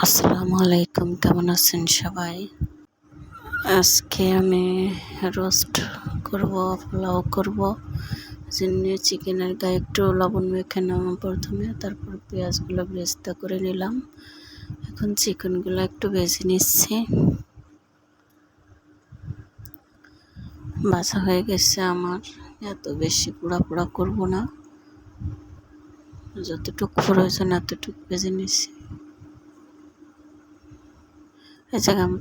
আসসালামু আলাইকুম, কেমন আছেন সবাই? আজকে আমি রোস্ট করব, পোলাও করব। জন্য চিকেনের গায়ে একটু লবণ মেখে নেওয়া প্রথমে, তারপর পেঁয়াজগুলো বেরেস্তা করে নিলাম। এখন চিকেনগুলো একটু ভেজে নিচ্ছি। ভাজা হয়ে গেছে আমার, এত বেশি পোড়া পোড়া করব না, যতটুকু প্রয়োজন এতটুকু ভেজে নিচ্ছি। এই জায়গায় আমি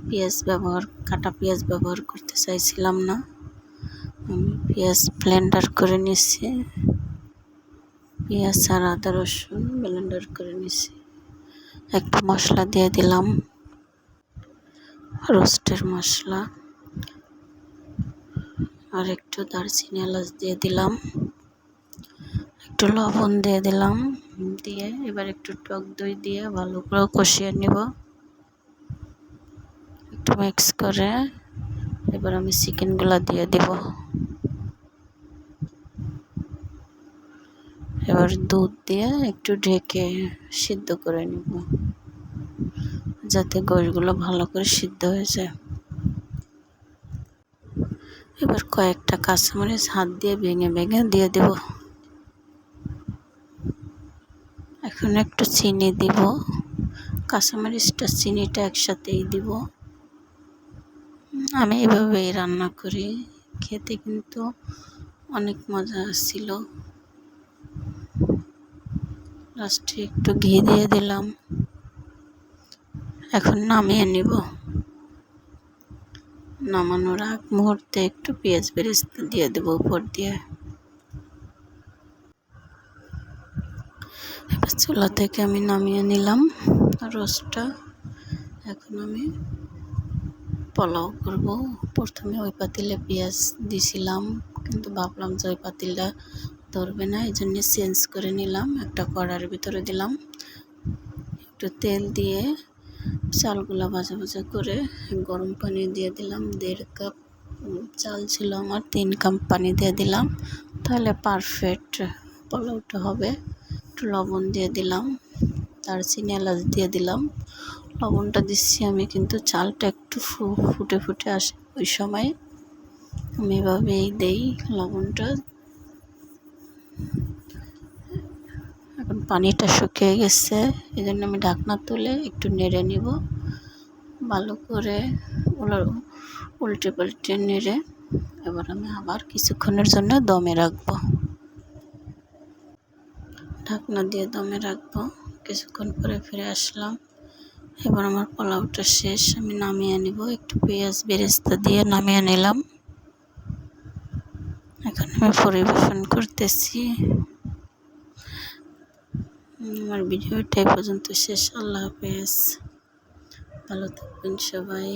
কাটা পেঁয়াজ ব্যবহার করতে চাইছিলাম না, আমি পেঁয়াজ ব্লেন্ডার করে নিচ্ছি। পেঁয়াজ আর আদা রসুন ব্লেন্ডার করে নিচ্ছি। একটু মশলা দিয়ে দিলাম, রোস্টের মশলা, আর একটু দারচিনি এলাচ দিয়ে দিলাম, একটু লবণ দিয়ে দিলাম। দিয়ে এবার একটু টক দই দিয়ে ভালো করে কষিয়ে নিব। একটু মিক্স করে এবার আমি চিকেনগুলো দিয়ে দিব। এবার দুধ দিয়ে একটু ঢেকে সিদ্ধ করে নিব, যাতে গোশগুলো ভালো করে সিদ্ধ হয়ে যায়। এবার কয়েকটা কাঁচামরিচ হাত দিয়ে ভেঙে ভেঙে দিয়ে দেব। এখন একটু চিনি দিব, কাঁচামরিচটা চিনিটা একসাথেই দিব। আমি এভাবেই রান্না করি, খেতে কিন্তু অনেক মজা ছিল। লাস্টে একটু ঘি দিয়ে দিলাম। এখন নামিয়ে নিব। নামানোর আগ মুহূর্তে একটু পেঁয়াজ বেরেস্তা দিয়ে দেবো উপর দিয়ে। এবার চুলা থেকে আমি নামিয়ে নিলাম রোস্টটা। এখন আমি পোলাও করব। প্রথমে ওই পাতিলে পেঁয়াজ দিছিলাম, কিন্তু ভাবলাম যে ওই পাতিলটা ধরবে না, এই জন্য চেঞ্জ করে নিলাম। একটা কড়াইয়ের ভিতরে দিলাম, একটু তেল দিয়ে চালগুলা ভাজা ভাজা করে গরম পানি দিয়ে দিলাম। 1.5 কাপ চাল ছিল আমার, 3 কাপ পানি দিয়ে দিলাম, তাহলে পারফেক্ট পোলাওটা হবে। একটু লবণ দিয়ে দিলাম, দারচিনি এলাচ দিয়ে দিলাম। লবণটা দিচ্ছি আমি, কিন্তু চালটা একটু ফুটে ফুটে আসে ওই সময় আমি এভাবেই দেই লবণটা। এখন পানিটা শুকিয়ে গেছে, এই জন্য আমি ঢাকনা তুলে একটু নেড়ে নিব ভালো করে, উল্টে পাল্টে নেড়ে। এবার আমি আবার কিছুক্ষণের জন্য দমে রাখবো, ঢাকনা দিয়ে দমে রাখবো। কিছুক্ষণ পরে ফিরে আসলাম। এবার আমার পোলাওটা শেষ, আমি নামিয়ে নিব। একটু পেঁয়াজ বেরেস্তা দিয়ে নামিয়ে নিলাম। এখন আমি পরিবেশন করতেছি। আমার ভিডিওটা এই পর্যন্ত শেষ। আল্লাহ হাফেজ, ভালো থাকবেন সবাই।